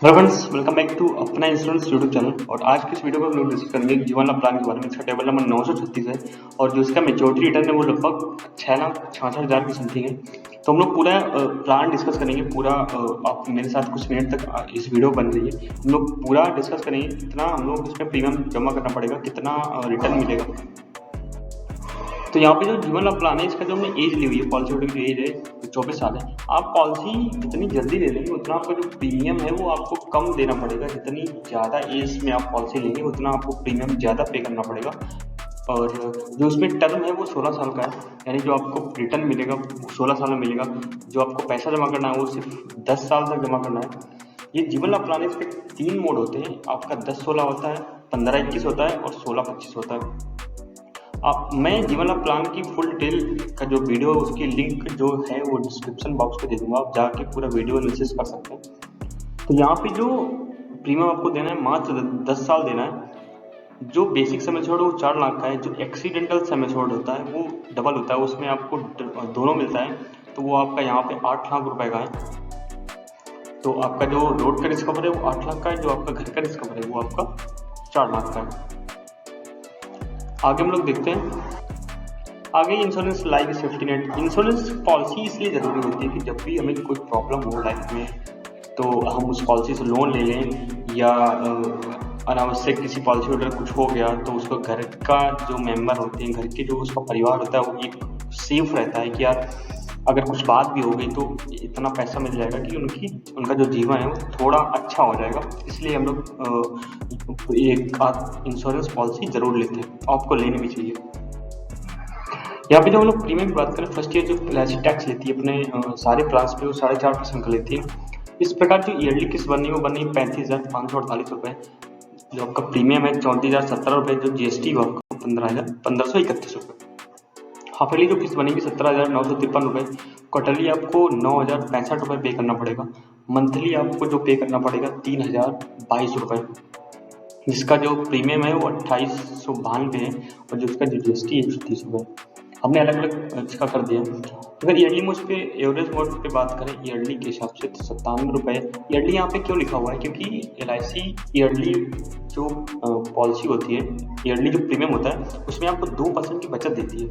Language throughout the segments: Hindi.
Hello friends, welcome back to अपना इंश्योरेंस यूट्यूब चैनल। और आज की इस वीडियो में हम लोग डिस्कस करेंगे जीवन लाभ प्लान के बारे में। इसका टेबल नंबर 936 है और जो इसका मेच्योरिटी रिटर्न है वो लगभग 6,66,000 की समथिंग है। तो हम लोग पूरा प्लान डिस्कस करेंगे। पूरा आप मेरे साथ कुछ मिनट तक इस वीडियो बन रही है। हम लोग पूरा डिस्कस करेंगे कितना हम लोग इसमें प्रीमियम जमा करना पड़ेगा, कितना रिटर्न मिलेगा। तो यहाँ पे जो जीवन लाभ प्लान है, इसका जो हमने एज ली हुई है, पॉलिसी होल्डर की एज है 24 साल है। आप पॉलिसी जितनी जल्दी ले लेंगे उतना आपका जो प्रीमियम है वो आपको कम देना पड़ेगा। जितनी ज़्यादा एज में आप पॉलिसी लेंगे उतना आपको प्रीमियम ज़्यादा पे करना पड़ेगा। और जो इसमें टर्म है वो 16 साल का है, यानी जो आपको रिटर्न मिलेगा वो 16 साल में मिलेगा। जो आपको पैसा जमा करना है वो सिर्फ 10 साल तक जमा करना है। ये जीवन लाभ प्लान है, इसके 3 मोड होते हैं। आपका 10-16 होता है, 15-21 होता है और 16-25 होता है। मैं जीवन लाभ प्लान की फुल डिटेल का जो वीडियो उसकी लिंक जो है वो डिस्क्रिप्शन बॉक्स पे दे दूंगा, आप जाके पूरा वीडियो एनालिसिस कर सकते हैं। तो यहाँ पे जो प्रीमियम आपको देना है मात्र 10 साल देना है। जो बेसिक सम एश्योर्ड वो 4 लाख का है। जो एक्सीडेंटल सम एश्योर्ड होता है वो डबल होता है, उसमें आपको दोनों मिलता है। तो वो आपका यहाँ पे 8 लाख रुपए का है। तो आपका जो रोड का रिस्क कवर है वो 8 लाख का है, जो आपका घर का रिस्क कवर है वो आपका 4 लाख का है। आगे हम लोग देखते हैं। आगे insurance life safety net. Insurance policy इसलिए ज़रूरी होती है कि जब भी हमें कोई प्रॉब्लम हो लाइफ में तो हम उस पॉलिसी से लोन ले लें, या अनावश्यक किसी पॉलिसी होल्डर कुछ हो गया तो उसको घर का जो मेंबर होते हैं, घर के जो उसका परिवार होता है वो एक सेफ रहता है कि यार अगर कुछ बात भी हो गई तो इतना पैसा मिल जाएगा कि उनका जो जीवन है वो थोड़ा अच्छा हो जाएगा। इसलिए हम लोग एक इंश्योरेंस पॉलिसी जरूर लेते हैं, आपको लेनी भी चाहिए। यहाँ पे जो हम लोग प्रीमियम की बात करें, फर्स्ट ईयर जो एलआईसी टैक्स लेती है अपने सारे प्लान्स पे वो 4.5% का लेती है। इस प्रकार जो ईयरली किस्त बननी है वो बननी है 35,548 रुपये। जो आपका प्रीमियम है 34,017 रुपये। जो जीएसटी वो आपका 15,131 रुपये। हाफ ईयरली जो किस्त बनेगी 17,953 रुपये। क्वार्टरली आपको 9,065 रुपये पे करना पड़ेगा। मंथली आपको जो पे करना पड़ेगा 3,022 रुपये, जिसका जो प्रीमियम है वो 2892 है और जो उसका जो जीएसटी 130 रुपये। हमने अलग अलग इसका कर दिया। अगर ईयरली मोड पे एवरेज मोड पे बात करें ईयरली के हिसाब से तो 97 रुपये। ईयरली यहाँ पे क्यों लिखा हुआ है, क्योंकि एलआईसी ईयरली जो पॉलिसी होती है, ईयरली जो प्रीमियम होता है उसमें आपको 2% की बचत देती है।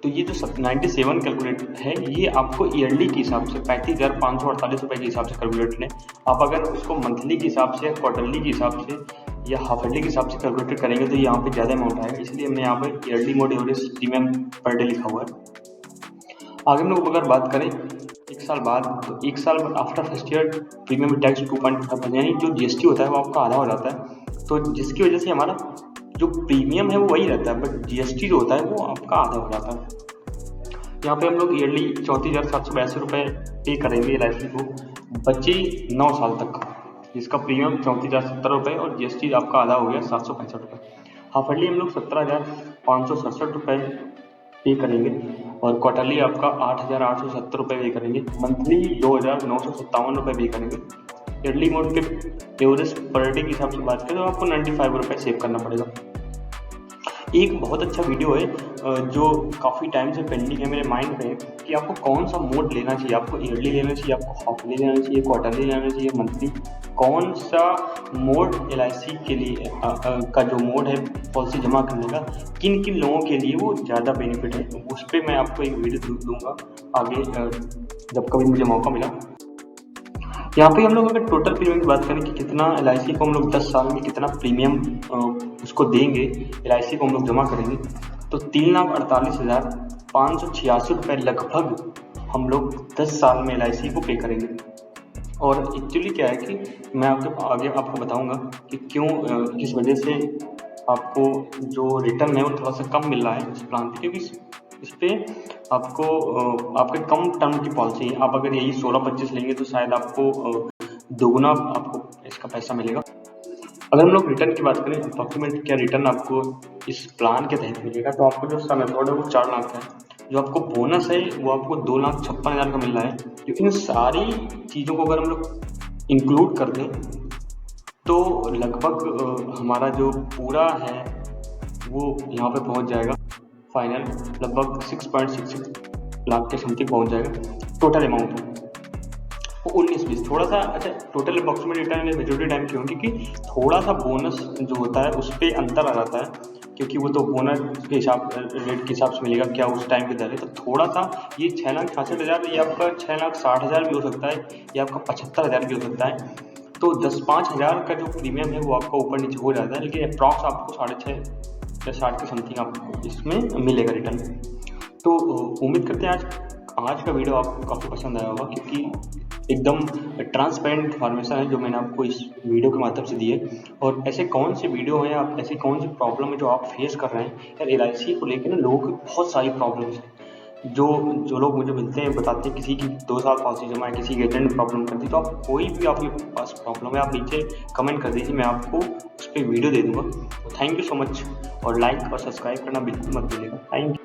तो ये जो 97 कैलकुलेट है ये आपको ईयरली के हिसाब से 35,548 रुपये के हिसाब से कैलकुलेट है। आप अगर उसको मंथली के हिसाब से, क्वार्टरली के हिसाब से या हाफ ईयरली के हिसाब से कैलकुलेट करेंगे तो यहाँ पे ज़्यादा अमाउंट आएगा। इसलिए हमने यहाँ पे yearly mode average premium per day लिखा हुआ है। आगे हम लोग अगर बात करें 1 साल बाद, तो 1 साल after first year premium tax 2.5, यानी जो जीएसटी होता है वो आपका आधा हो जाता है। तो जिसकी वजह से हमारा जो प्रीमियम है वो वही रहता है, बट जीएसटी जो होता है वो आपका आधा हो जाता है। यहाँ पे हम लोग ईयरली 34,782 रुपये पे करेंगे एलआईसी को, बचे 9 साल तक, जिसका प्रीमियम 34,070 रुपये और जीएसटी आपका आधा हो गया 765 रुपये। हाफ ईयरली हम लोग 17,567 रुपये पे करेंगे और क्वार्टरली आपका 8,870 रुपये पे करेंगे। मंथली 2,957 रुपये पे करेंगे। ईयरली मोड पे एवरेज पर डे के हिसाब से बात करें तो आपको 95 रुपये सेव करना पड़ेगा। एक बहुत अच्छा वीडियो है जो काफ़ी टाइम से पेंडिंग है मेरे माइंड में कि आपको कौन सा मोड लेना चाहिए। आपको ईयरली लेना चाहिए, आपको हाफ ईयरली लेना चाहिए, क्वार्टरली लेना चाहिए, मंथली, कौन सा मोड एलआईसी के लिए का जो मोड है पॉलिसी जमा करने का, किन किन लोगों के लिए वो ज़्यादा बेनिफिट है, उस पर मैं आपको एक वीडियो दूंगा आगे जब कभी मुझे मौका मिला। यहाँ पे हम लोग अगर टोटल प्रीमियम की बात करें कि कितना एलआईसी को हम लोग 10 साल में कितना प्रीमियम उसको देंगे, एलआईसी को हम लोग जमा करेंगे, तो 3,48,586 रुपये लगभग हम लोग 10 साल में एलआईसी को पे करेंगे। और एक्चुअली क्या है कि मैं आगे आपको बताऊंगा कि क्यों, किस वजह से आपको जो रिटर्न है वो थोड़ा सा कम मिल रहा है इस प्लान पे, क्योंकि इस पर आपको आपके कम टर्म की पॉलिसी है। आप अगर यही 16-25 लेंगे तो शायद आपको दोगुना आपको इसका पैसा मिलेगा। अगर हम लोग रिटर्न की बात करें, अप्रॉक्सीमेट क्या रिटर्न आपको इस प्लान के तहत मिलेगा, तो आपको जो सम एश्योर्ड है वो 4 लाख का है। जो आपको बोनस है वो आपको 2,56,000 का मिल रहा है। जो इन सारी चीज़ों को अगर हम लोग इंक्लूड कर दें तो लगभग हमारा जो पूरा है वो यहाँ पे पहुँच जाएगा फाइनल लगभग 6.66 लाख के समथिंग पहुँच जाएगा टोटल अमाउंट। वो 19-20 थोड़ा सा अच्छा total approximate return majority time क्यों, क्योंकि थोड़ा सा बोनस जो होता है उस पर अंतर आ जाता है, क्योंकि वो तो बोनस के हिसाब रेट के हिसाब से मिलेगा क्या उस टाइम पे दर है। तो थोड़ा सा ये 6,66,000 ये आपका 6,60,000 भी हो सकता है, ये आपका 75,000 भी हो सकता है। तो 10-5 हज़ार का जो प्रीमियम है वो आपका ऊपर नीचे हो जाता है, लेकिन अप्रॉक्स आपको 6.5 या 7 के समथिंग आपको इसमें मिलेगा रिटर्न। तो उम्मीद करते हैं आज का वीडियो आपको काफ़ी पसंद आया होगा, क्योंकि एकदम ट्रांसपेरेंट इन्फॉर्मेशन है जो मैंने आपको इस वीडियो के माध्यम से दी है। और ऐसे कौन से वीडियो हैं, आप ऐसी कौन सी प्रॉब्लम है जो आप फेस कर रहे हैं यार, LIC को लेकर ना लोगों की बहुत सारी प्रॉब्लम्स हैं। जो लोग मुझे मिलते हैं बताते हैं किसी की 2 साल पॉलिसी जमा है, किसी की एजेंट में प्रॉब्लम करती है। तो आप कोई भी आपके पास प्रॉब्लम है आप नीचे कमेंट कर दीजिए, मैं आपको उस पर वीडियो दे दूंगा। तो थैंक यू सो मच, और लाइक और सब्सक्राइब करना बिल्कुल मत भूलिएगा। Thank you.